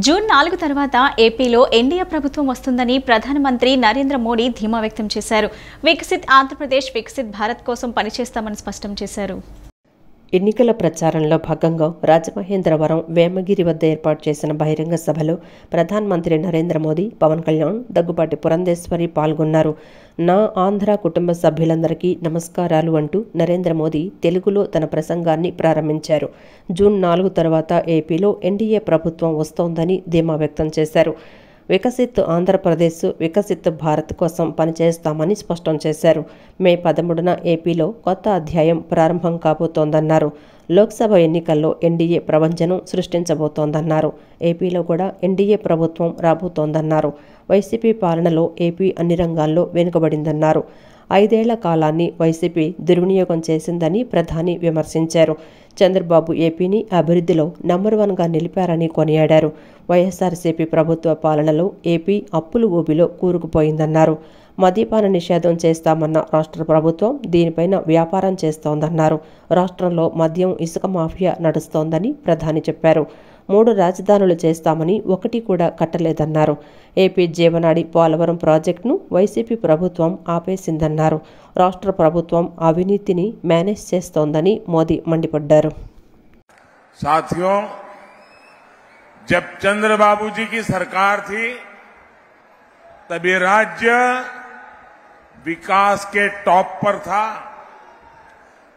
June 4 తర్వాత ఏపీలో NDA ప్రభుత్వం వస్తుందని ప్రధానమంత్రి నరేంద్ర మోడీ ధీమా వ్యక్తం చేశారు. వికసిత్ ఆంధ్రప్రదేశ్, వికసిత్ భారత్ కోసం పనిచేస్తామని స్పష్టం చేశారు. ఎన్నికల ప్రచారంలో భాగంగా రాజమహేంద్రవరం వేమగిరి వద్ద ఏర్పాటు చేసిన బహిరంగ సభలో ప్రధానమంత్రి నరేంద్ర మోదీ, పవన్ కళ్యాణ్, దగ్గుబాటి పురంధేశ్వరి పాల్గొన్నారు. నా ఆంధ్ర కుటుంబ సభ్యులందరికీ నమస్కారాలు అంటూ నరేంద్ర మోదీ తెలుగులో తన ప్రసంగాన్ని ప్రారంభించారు. జూన్ 4 తర్వాత ఏపీలో ఎన్డీఏ ప్రభుత్వం వస్తోందని ధీమా వ్యక్తం చేశారు. వికసిత్ ఆంధ్రప్రదేశ్, వికసిత్ భారత్ కోసం పనిచేస్తామని స్పష్టం చేశారు. మే 13న ఏపీలో కొత్త అధ్యాయం ప్రారంభం కాబోతోందన్నారు. లోక్సభ ఎన్నికల్లో ఎన్డీఏ ప్రభంజనం సృష్టించబోతోందన్నారు. ఏపీలో కూడా ఎన్డీఏ ప్రభుత్వం రాబోతోందన్నారు. వైసీపీ పాలనలో ఏపీ అన్ని రంగాల్లో వెనుకబడిందన్నారు. 5 ఏళ్ల కాలాన్ని వైసీపీ దుర్వినియోగం చేసిందని ప్రధాని విమర్శించారు. చంద్రబాబు ఏపీని అభివృద్ధిలో నంబర్ 1గా నిలిపారని కొనియాడారు. వైఎస్ఆర్సీపీ ప్రభుత్వ పాలనలో ఏపీ అప్పుల ఊబిలో కూరుకుపోయిందన్నారు. మద్యపాన నిషేధం చేస్తామన్న రాష్ట్ర ప్రభుత్వం దీనిపైన వ్యాపారం చేస్తోందన్నారు. రాష్ట్రంలో మద్యం, ఇసుక మాఫియా నడుస్తోందని ప్రధాని చెప్పారు. 3 రాజధానులు చేస్తామని ఒకటి కూడా కట్టలేదన్నారు. ఏపీ జీవనాడి పోలవరం ప్రాజెక్టును వైసీపీ ప్రభుత్వం ఆపేసిందన్నారు. రాష్ట్ర ప్రభుత్వం అవినీతిని మేనేజ్ చేస్తోందని మోదీ మండిపడ్డారు. साथियों, जब चंद्रबाबू जी की सरकार थी तब ये राज्य विकास के टॉप पर था,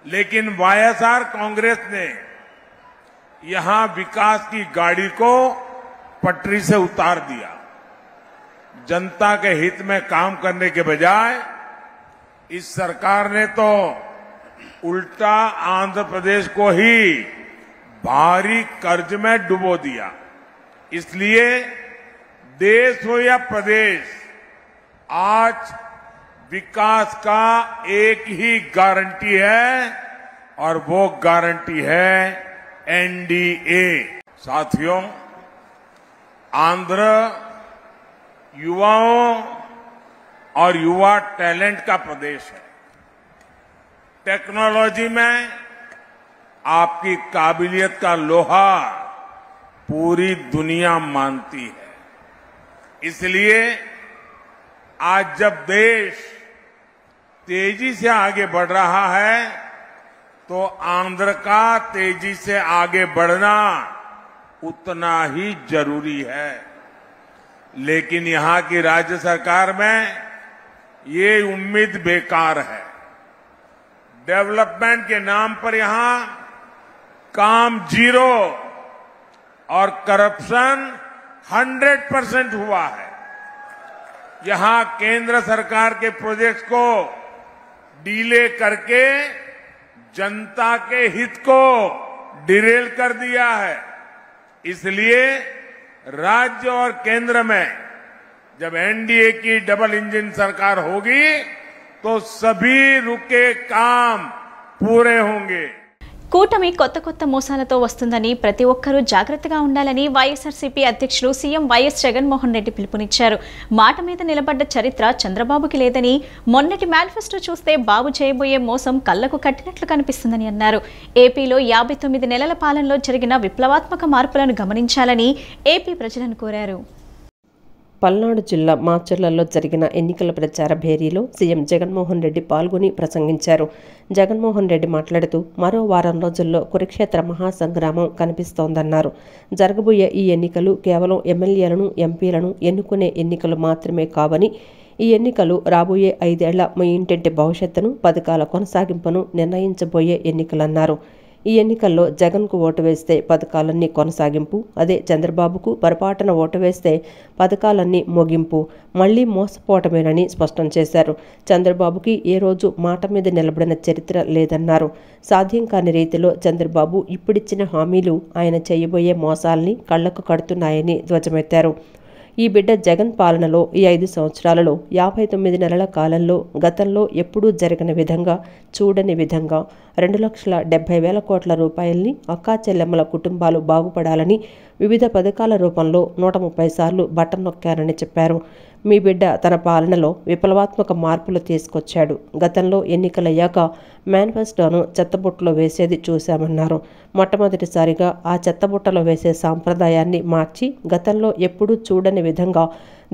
लेकिन वाईएसआर कांग्रेस ने यहां विकास की गाड़ी को पटरी से उतार दिया. जनता के हित में काम करने के बजाय इस सरकार ने तो उल्टा आंध्र प्रदेश को ही भारी कर्ज में डुबो दिया. इसलिए देश हो या प्रदेश, आज विकास का एक ही गारंटी है और वो गारंटी है एनडीए. साथियों, आंध्र युवाओं और युवा टैलेंट का प्रदेश है. टेक्नोलॉजी में आपकी काबिलियत का लोहा पूरी दुनिया मानती है. इसलिए आज जब देश तेजी से आगे बढ़ रहा है तो आंध्र का तेजी से आगे बढ़ना उतना ही जरूरी है. लेकिन यहां की राज्य सरकार में ये उम्मीद बेकार है. डेवलपमेंट के नाम पर यहां काम 0 और करप्शन 100% हुआ है. यहां केंद्र सरकार के प्रोजेक्ट्स को डीले करके जनता के हित को डिरेल कर दिया है. इसलिए राज्य और केंद्र में जब एनडीए की डबल इंजन सरकार होगी तो सभी रुके काम पूरे होंगे. కూటమి కొత్త మోసాలతో వస్తుందని ప్రతి ఒక్కరూ జాగ్రత్తగా ఉండాలని వైఎస్ఆర్సీపీ అధ్యక్షులు సీఎం వైఎస్ జగన్మోహన్ రెడ్డి పిలుపునిచ్చారు. మాట మీద నిలబడ్డ చరిత్ర చంద్రబాబుకి లేదని, మొన్నటి మేనిఫెస్టో చూస్తే బాబు చేయబోయే మోసం కళ్లకు కట్టినట్లు కనిపిస్తుందని అన్నారు. ఏపీలో 59 నెలల పాలనలో జరిగిన విప్లవాత్మక మార్పులను గమనించాలని ఏపీ ప్రజలను కోరారు. పల్నాడు జిల్లా మాచర్లలో జరిగిన ఎన్నికల ప్రచార భేరీలో సీఎం జగన్మోహన్ రెడ్డి పాల్గొని ప్రసంగించారు. జగన్మోహన్ రెడ్డి మాట్లాడుతూ మరో వారం రోజుల్లో కురుక్షేత్ర మహాసంగ్రామం కనిపిస్తోందన్నారు. జరగబోయే ఈ ఎన్నికలు కేవలం ఎమ్మెల్యేలను, ఎంపీలను ఎన్నుకునే ఎన్నికలు మాత్రమే కావని, ఈ ఎన్నికలు రాబోయే 5 ఏళ్ల మీ ఇంటింటి భవిష్యత్తును, పథకాల కొనసాగింపును నిర్ణయించబోయే ఎన్నికలన్నారు. ఈ ఎన్నికల్లో జగన్కు ఓటు వేస్తే పథకాలన్నీ కొనసాగింపు, అదే చంద్రబాబుకు పొరపాటున ఓటు వేస్తే పథకాలన్నీ ముగింపు, మళ్లీ మోసపోవటమేనని స్పష్టం చేశారు. చంద్రబాబుకి ఏ రోజు మాట మీద నిలబడిన చరిత్ర లేదన్నారు. సాధ్యం కాని రీతిలో చంద్రబాబు ఇప్పుడిచ్చిన హామీలు ఆయన చేయబోయే మోసాల్ని కళ్లకు కడుతున్నాయని ధ్వజమెత్తారు. ఈ బిడ్డ జగన్ పాలనలో ఈ 5 సంవత్సరాలలో 59 నెలల కాలంలో గతంలో ఎప్పుడూ జరగని విధంగా, చూడని విధంగా 2,70,000 కోట్ల రూపాయల్ని అక్కా చెల్లెమ్మల కుటుంబాలు బాగుపడాలని వివిధ పథకాల రూపంలో 130 సార్లు బటన్ నొక్కారని చెప్పారు. మీ బిడ్డ తన పాలనలో విప్లవాత్మక మార్పులు తీసుకొచ్చాడు. గతంలో ఎన్నికలయ్యాక మేనిఫెస్టోను చెత్తబుట్టలో వేసేది చూశామన్నారు. మొట్టమొదటిసారిగా ఆ చెత్తబుట్టలో వేసే సాంప్రదాయాన్ని మార్చి గతంలో ఎప్పుడూ చూడని విధంగా,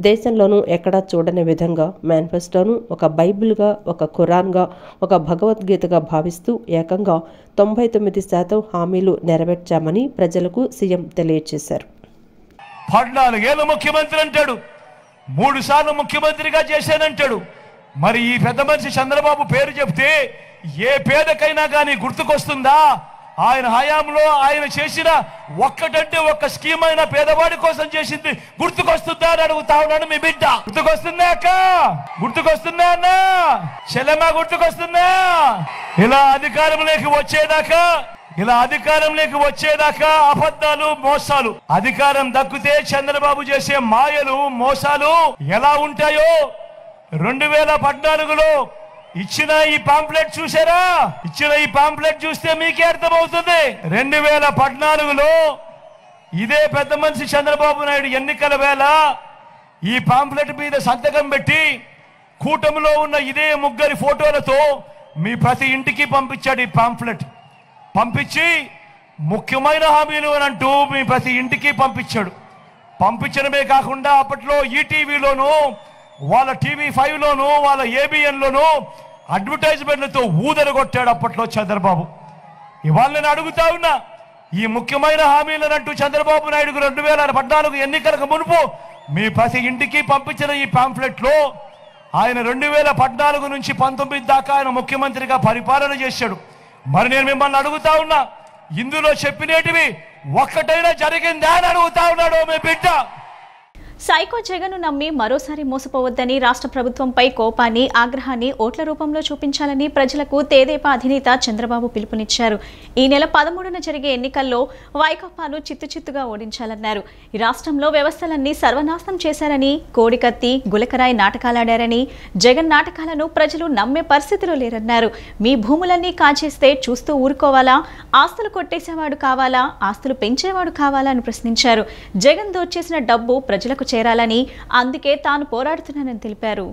దేశంలోనూ ఎక్కడా చూడని విధంగా మేనిఫెస్టోను ఒక బైబిల్గా, ఒక ఖురాన్గా, ఒక భగవద్గీతగా భావిస్తూ ఏకంగా 99% హామీలు నెరవేర్చామని ప్రజలకు సీఎం తెలియజేశారు. 14 ఏళ్ళు ముఖ్యమంత్రి అంటాడు, 3 సార్లు ముఖ్యమంత్రిగా చేశానంటాడు. మరి ఈ పెద్ద మనిషి చంద్రబాబు పేరు చెప్తే ఏ పేదకైనా కానీ గుర్తుకొస్తుందా? ఆయన హయాంలో ఆయన చేసిన ఒక్కటంటే ఒక్క స్కీమ్ అయినా పేదవాడి కోసం చేసింది గుర్తుకొస్తుందా అని అడుగుతా ఉన్నాను. మీ బిడ్డ గుర్తుకొస్తుందా అక్క? గుర్తుకొస్తుందా అన్న? చెల్లెమ్మ గుర్తుకొస్తుందా? ఇలా అధికారంలోకి వచ్చేదాకా అబద్ధాలు, మోసాలు. అధికారం దక్కితే చంద్రబాబు చేసే మాయలు, మోసాలు ఎలా ఉంటాయో 2014లో ఇచ్చిన ఈ పాంప్లెట్ చూసారా? ఇచ్చిన ఈ పాంప్లెట్ చూస్తే మీకే అర్థమవుతుంది. 2014లో ఇదే పెద్ద మనిషి చంద్రబాబు నాయుడు ఎన్నికల వేళ ఈ పాంప్లెట్ మీద సంతకం పెట్టి కూటమిలో ఉన్న ఇదే 3 ఫోటోలతో మీ ప్రతి ఇంటికి పంపించాడు. ఈ పాంప్లెట్ పంపించి ముఖ్యమైన హామీలు అని అంటూ మీ ప్రతి ఇంటికి పంపించాడు. పంపించడమే కాకుండా అప్పట్లో ఈటీవీలోను, వాళ్ళ TV5లోను, వాళ్ళ ABNలోను అడ్వర్టైజ్మెంట్లతో ఊదరగొట్టాడు అప్పట్లో చంద్రబాబు. ఇవాళ నేను అడుగుతా ఉన్నా, ఈ ముఖ్యమైన హామీలనంటూ చంద్రబాబు నాయుడుకు 2014 ఎన్నికలకు మునుపు మీ ప్రతి ఇంటికి పంపించిన ఈ పాంప్లెట్లో ఆయన 2014 నుంచి 19 దాకా ఆయన ముఖ్యమంత్రిగా పరిపాలన చేశాడు. మరి నేను మిమ్మల్ని అడుగుతా ఉన్నా, ఇందులో చెప్పినేటివి ఒక్కటైనా జరిగిందా అని అడుగుతా ఉన్నాడు మీ బిడ్డ. సైకో జగన్ను నమ్మి మరోసారి మోసపోవద్దని రాష్ట్ర ప్రభుత్వంపై కోపాన్ని, ఆగ్రహాన్ని ఓట్ల రూపంలో చూపించాలని ప్రజలకు తెదేపా అధినేత చంద్రబాబు పిలుపునిచ్చారు. ఈ నెల 13న జరిగే ఎన్నికల్లో వైకాపాను చిత్తుచిత్తుగా ఓడించాలన్నారు. ఈ రాష్ట్రంలో వ్యవస్థలన్నీ సర్వనాశనం చేశారని, కోడికత్తి, గులకరాయి నాటకాలాడారని, జగన్ నాటకాలను ప్రజలు నమ్మే పరిస్థితిలో లేరన్నారు. మీ భూములన్నీ కాజేస్తే చూస్తూ ఊరుకోవాలా? ఆస్తులు కొట్టేసేవాడు కావాలా? ఆస్తులు పెంచేవాడు కావాలా అని ప్రశ్నించారు. జగన్ దోచేసిన డబ్బు ప్రజలకు చేరాలని, అందుకే తాను పోరాడుతున్నానని తెలిపారు.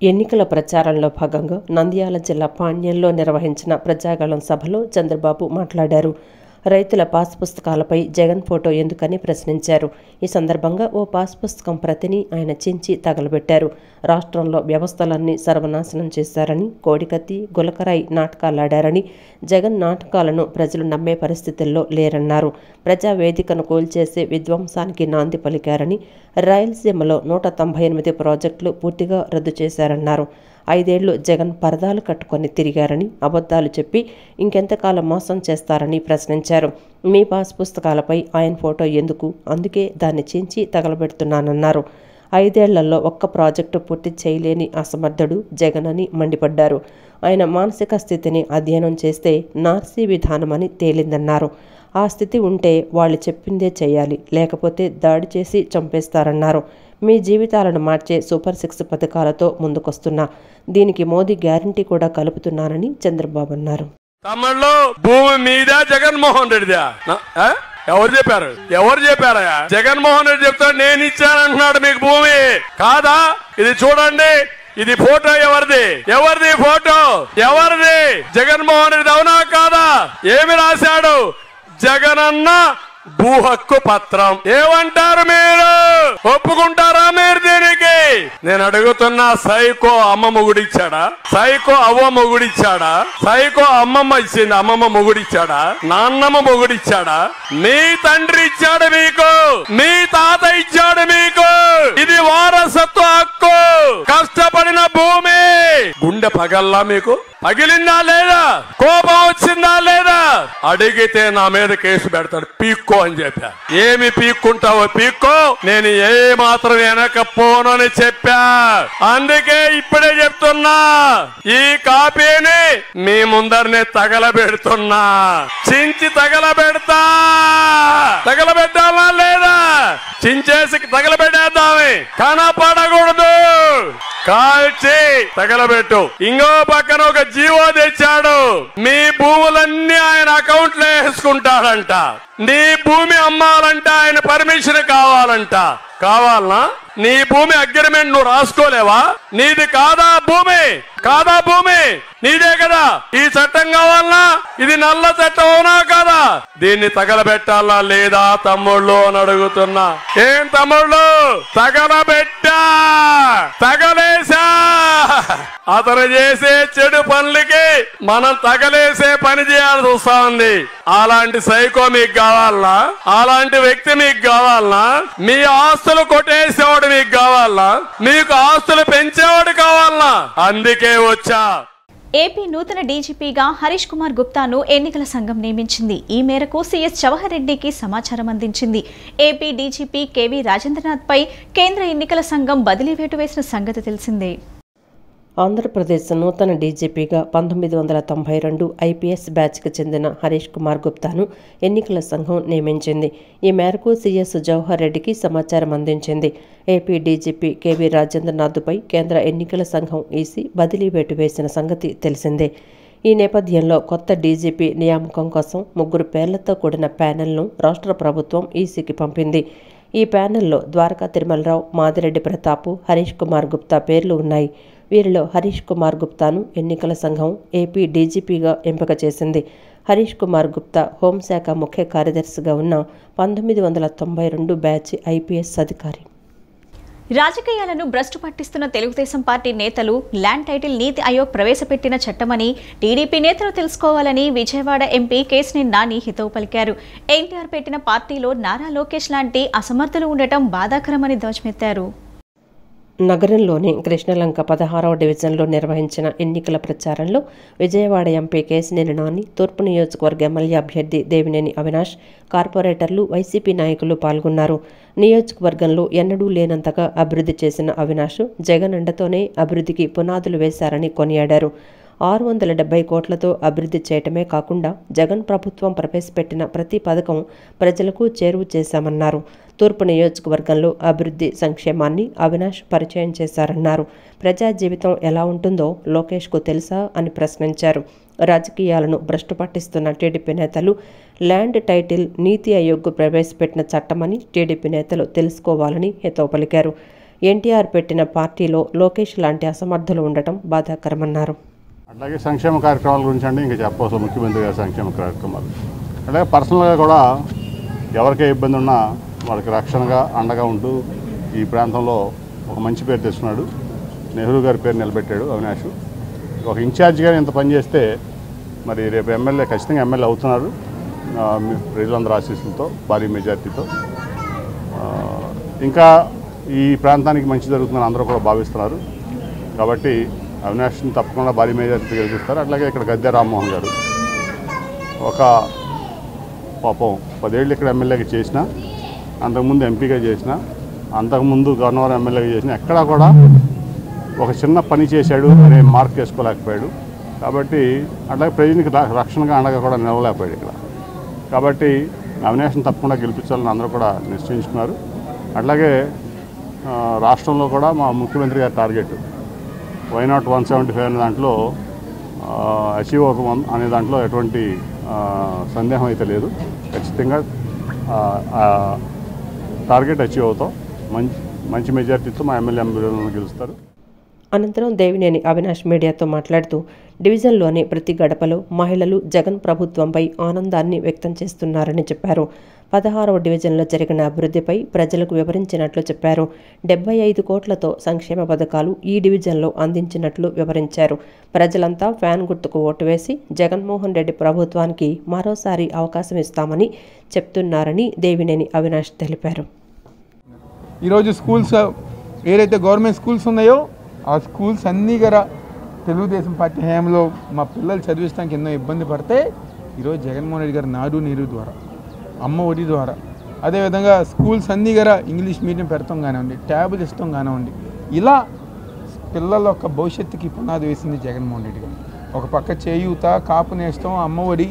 ఎన్నికల ప్రచారంలో భాగంగా నంద్యాల జిల్లా పాణ్యంలో నిర్వహించిన ప్రజాగళం సభలో చంద్రబాబు మాట్లాడారు. రైతుల పాస్ పుస్తకాలపై జగన్ ఫోటో ఎందుకని ప్రశ్నించారు. ఈ సందర్భంగా ఓ పాస్ పుస్తకం ప్రతిని ఆయన చించి తగలబెట్టారు. రాష్ట్రంలో వ్యవస్థలన్నీ సర్వనాశనం చేశారని, కోడికత్తి, గులకరాయి నాటకాలాడారని, జగన్ నాటకాలను ప్రజలు నమ్మే పరిస్థితుల్లో లేరన్నారు. ప్రజావేదికను కూల్చేసే విధ్వంసానికి నాంది పలికారని, రాయలసీమలో 198 ప్రాజెక్టులు పూర్తిగా రద్దు చేశారన్నారు. 5 ఏళ్లు జగన్ పరదాలు కట్టుకొని తిరిగారని, అబద్ధాలు చెప్పి ఇంకెంతకాలం మోసం చేస్తారని ప్రశ్నించారు. మీ పాస్ పుస్తకాలపై ఆయన ఫోటో ఎందుకు? అందుకే దాన్ని చించి తగలబెడుతున్నానన్నారు. 5 ఏళ్లలో ఒక్క ప్రాజెక్టు పూర్తి చేయలేని అసమర్థుడు జగన్ అని మండిపడ్డారు. ఆయన మానసిక స్థితిని అధ్యయనం చేస్తే నార్సీ విధానమని తేలిందన్నారు. ఆ స్థితి ఉంటే వాళ్ళు చెప్పిందే చేయాలి, లేకపోతే దాడి చేసి చంపేస్తారన్నారు. మీ జీవితాలను మార్చే సూపర్ 6 పథకాలతో ముందుకొస్తున్నా, దీనికి మోదీ గ్యారంటీ కూడా కలుపుతున్నానని చంద్రబాబు అన్నారు. తమిళలో భూమి మీద జగన్మోహన్ రెడ్డిదా? ఎవరు చెప్పారా? జగన్మోహన్ రెడ్డి చెప్తాడు నేను ఇచ్చానంటున్నాడు మీకు భూమి. కాదా? ఇది చూడండి, ఇది ఫోటో ఎవరిది ఫోటో ఎవరిది? జగన్మోహన్ రెడ్డి అవునా కాదా? ఏమి రాశాడు? జగనన్న భూ హక్కు పత్రం. ఏమంటారు మీరు? ఒప్పుకుంటారా మీరు దీనికి? నేను అడుగుతున్నా, సైకో అమ్మ మొగుడిచ్చాడా? సైకో అవ్వ మొగుడిచ్చాడా? సైకో అమ్మమ్మ ఇచ్చింది, అమ్మమ్మ మొగుడిచ్చాడా? నాన్నమ్మ మొగుడిచ్చాడా? మీ తండ్రి ఇచ్చాడు మీకు, మీ తాత ఇచ్చాడు మీకు. ఇది వారసత్వ హక్కు, కష్టపడిన భూమి. గుండె పగల్లా మీకు? పగిలిందా లేదా? కోపం వచ్చిందా లేదా? అడిగితే నా మీద కేసు పెడతాడు, పీక్కో అని చెప్పా. ఏమి పీక్కుంటావో పీక్కో, నేను ఏ మాత్రం వెనకపోను అని చెప్పా. అందుకే ఇప్పుడే చెప్తున్నా, ఈ కాపీని మీ ముందరనే తగలబెడుతున్నా, చించి తగలబెడతామా లేదా? చించేసి తగలబెట్టేద్దామే, కనపడకూడదు, కాల్చి తగలబెట్టు. ఇంకో పక్కన ఒక జీవో తెచ్చాడు, మీ భూములన్నీ ఆయన అకౌంట్ లో వేసుకుంటాడంట. నీ భూమి అమ్మాలంట ఆయన పర్మిషన్ కావాలంట. కావాలనా? నీ భూమి అగ్రిమెంట్ నువ్వు రాసుకోలేవా? నీది కాదా భూమి? కాదా భూమి? నీదే కదా. ఈ చట్టం కావాలనా? ఇది నల్ల చట్టం అవునా కాదా? దీన్ని తగలబెట్టాలా లేదా తమ్ముళ్ళు అని అడుగుతున్నా. ఏం తమ్ముళ్ళు? తగలబెట్టా, తగలేసా. అతను చేసే చెడు పనులకి మనం తగలేసే పని చేయాల్సి వస్తా ఉంది. అలాంటి సైకో మీకు కావాలనా? అలాంటి వ్యక్తి మీకు కావాలనా? మీ ఆస్తులు కొట్టేసేవాడు మీకు కావాలనా? మీకు ఆస్తులు పెంచేవాడు కావాలనా? అందుకే వచ్చా. ఏపీ నూతన డీజీపీగా హరీష్ కుమార్ గుప్తాను ఎన్నికల సంఘం నియమించింది. ఈ మేరకు సీఎస్ జవహర్ రెడ్డికి సమాచారం అందించింది. ఏపీ డీజీపీ కేవీ రాజేంద్రనాథ్ పై కేంద్ర ఎన్నికల సంఘం బదిలీ వేటు వేసిన సంగతి తెలిసిందే. ఆంధ్రప్రదేశ్ నూతన డీజీపీగా 1992 ఐపీఎస్ బ్యాచ్కి చెందిన హరీష్ కుమార్ గుప్తాను ఎన్నికల సంఘం నియమించింది. ఈ మేరకు సీఎస్ జవహర్ రెడ్డికి సమాచారం అందించింది. ఏపీ డీజీపీ కేవీ రాజేంద్రనాథ్పై కేంద్ర ఎన్నికల సంఘం ఈసీ బదిలీ వేటు వేసిన సంగతి తెలిసిందే. ఈ నేపథ్యంలో కొత్త డీజీపీ నియామకం కోసం 3 పేర్లతో కూడిన ప్యానెల్ను రాష్ట్ర ప్రభుత్వం ఈసీకి పంపింది. ఈ ప్యానెల్లో ద్వారకా తిరుమలరావు, మాదిరెడ్డి ప్రతాప్, హరీష్ కుమార్ గుప్తా పేర్లు ఉన్నాయి. వీరిలో హరీష్ కుమార్ గుప్తాను ఎన్నికల సంఘం ఏపీ డీజీపీగా ఎంపిక చేసింది. హరీష్ కుమార్ గుప్తా హోంశాఖ ముఖ్య కార్యదర్శిగా ఉన్న 1992 బ్యాచ్ ఐపీఎస్ అధికారి. రాజకీయాలను భ్రష్టు పట్టిస్తున్న తెలుగుదేశం పార్టీ నేతలు ల్యాండ్ టైటిల్ నీతి ఆయోగ్ ప్రవేశపెట్టిన చట్టమని టీడీపీ నేతలు తెలుసుకోవాలని విజయవాడ ఎంపీ కేశినేని నాని హితవు పలికారు. ఎన్టీఆర్ పెట్టిన పార్టీలో నారా లోకేష్ లాంటి అసమర్థులు ఉండటం బాధాకరమని ధ్వజమెత్తారు. నగరంలోని కృష్ణలంక 16వ డివిజన్లో నిర్వహించిన ఎన్నికల ప్రచారంలో విజయవాడ ఎంపీ కేశినేని నాని, తూర్పు నియోజకవర్గ ఎమ్మెల్యే అభ్యర్థి దేవినేని అవినాష్, కార్పొరేటర్లు, వైసీపీ నాయకులు పాల్గొన్నారు. నియోజకవర్గంలో ఎన్నడూ లేనంతగా అభివృద్ధి చేసిన అవినాష్ జగన్ అండతోనే అభివృద్ధికి పునాదులు వేశారని కొనియాడారు. 670 కోట్లతో అభివృద్ధి చేయటమే కాకుండా జగన్ ప్రభుత్వం ప్రవేశపెట్టిన ప్రతి పథకం ప్రజలకు చేరువ చేశామన్నారు. తూర్పు నియోజకవర్గంలో అభివృద్ధి సంక్షేమాన్ని అవినాష్ పరిచయం చేశారన్నారు. ప్రజా జీవితం ఎలా ఉంటుందో లోకేష్కు తెలుసా అని ప్రశ్నించారు. రాజకీయాలను భ్రష్టు పట్టిస్తున్న టీడీపీ నేతలు ల్యాండ్ టైటిల్ నీతి ఆయోగ్ ప్రవేశపెట్టిన చట్టమని టీడీపీ నేతలు తెలుసుకోవాలని హితవు పలికారు. ఎన్టీఆర్ పెట్టిన పార్టీలో లోకేష్ లాంటి అసమర్థులు ఉండటం బాధాకరమన్నారు. అట్లాగే సంక్షేమ కార్యక్రమాల గురించి అంటే ఇంకా చెప్పవలసిన ముఖ్యమంత్రి గారి సంక్షేమ కార్యక్రమాలు అలాగే పర్సనల్గా కూడా ఎవరికే ఇబ్బంది ఉన్నా వాళ్ళకి రక్షణగా అండగా ఉంటూ ఈ ప్రాంతంలో ఒక మంచి పేరు తెచ్చుకున్నాడు. నెహ్రూ గారి పేరు నిలబెట్టాడు అవినాష్. ఒక ఇన్ఛార్జిగా ఇంత పనిచేస్తే మరి రేపు ఎమ్మెల్యే ఖచ్చితంగా ఎమ్మెల్యే అవుతున్నారు. ప్రజలందరూ ఆశీస్సులతో భారీ మెజార్టీతో ఇంకా ఈ ప్రాంతానికి మంచి జరుగుతుందని అందరూ కూడా భావిస్తున్నారు. కాబట్టి అవినాష్ని తప్పకుండా భారీ మెజార్టీ గెలిపిస్తారు. అట్లాగే ఇక్కడ గద్దె రామ్మోహన్ గారు ఒక పాపం 10 ఏళ్ళు ఇక్కడ ఎమ్మెల్యేగా చేసిన, అంతకుముందు ఎంపీగా చేసిన, అంతకుముందు గవర్నర్ ఎమ్మెల్యేగా చేసిన, ఎక్కడా కూడా ఒక చిన్న పని చేశాడు అనే మార్క్ వేసుకోలేకపోయాడు. కాబట్టి అట్లాగే ప్రజలకు రక్షణగా అండగా కూడా నిలవలేకపోయాడు ఇక్కడ. కాబట్టి అవినాష్ని తప్పకుండా గెలిపించాలని అందరూ కూడా నిశ్చయించుకున్నారు. అట్లాగే రాష్ట్రంలో కూడా మా ముఖ్యమంత్రి గారి టార్గెట్ వైనాట్ 175 అనే దాంట్లో అచీవ్ అవుతాం అనే దాంట్లో ఎటువంటి సందేహం అయితే లేదు. ఖచ్చితంగా టార్గెట్ అచీవ్ అవుతాం. మంచి మెజార్టీతో మా ఎమ్మెల్యే అభ్యర్థులను గెలుస్తారు. అనంతరం దేవినేని అవినాష్ మీడియాతో మాట్లాడుతూ డివిజన్లోని ప్రతి గడపలో మహిళలు జగన్ ప్రభుత్వంపై ఆనందాన్ని వ్యక్తం చేస్తున్నారని చెప్పారు. 16వ డివిజన్లో జరిగిన అభివృద్ధిపై ప్రజలకు వివరించినట్లు చెప్పారు. 75 కోట్లతో సంక్షేమ పథకాలు ఈ డివిజన్లో అందించినట్లు వివరించారు. ప్రజలంతా ఫ్యాన్ గుర్తుకు ఓటు వేసి జగన్మోహన్ రెడ్డి ప్రభుత్వానికి మరోసారి అవకాశం ఇస్తామని చెప్తున్నారని దేవినేని అవినాష్ తెలిపారు. ఈరోజు స్కూల్స్ ఏదైతే గవర్నమెంట్ స్కూల్స్ ఉన్నాయో ఆ స్కూల్స్ అన్నీ కూడా తెలుగుదేశం పార్టీ హయాంలో మా పిల్లలు చదివించడానికి ఎన్నో ఇబ్బంది పడితే ఈరోజు జగన్మోహన్ రెడ్డి గారు నాడు నీరు ద్వారా, అమ్మ ఒడి ద్వారా, అదేవిధంగా స్కూల్స్ అన్నీ కూడా ఇంగ్లీష్ మీడియం పెడతాం కానివ్వండి, ట్యాబులు ఇస్తాం కానివ్వండి, ఇలా పిల్లల యొక్క భవిష్యత్తుకి పునాది వేసింది జగన్మోహన్ రెడ్డి గారు. ఒక పక్క చేయూత, కాపు నేస్తం, అమ్మ ఒడి,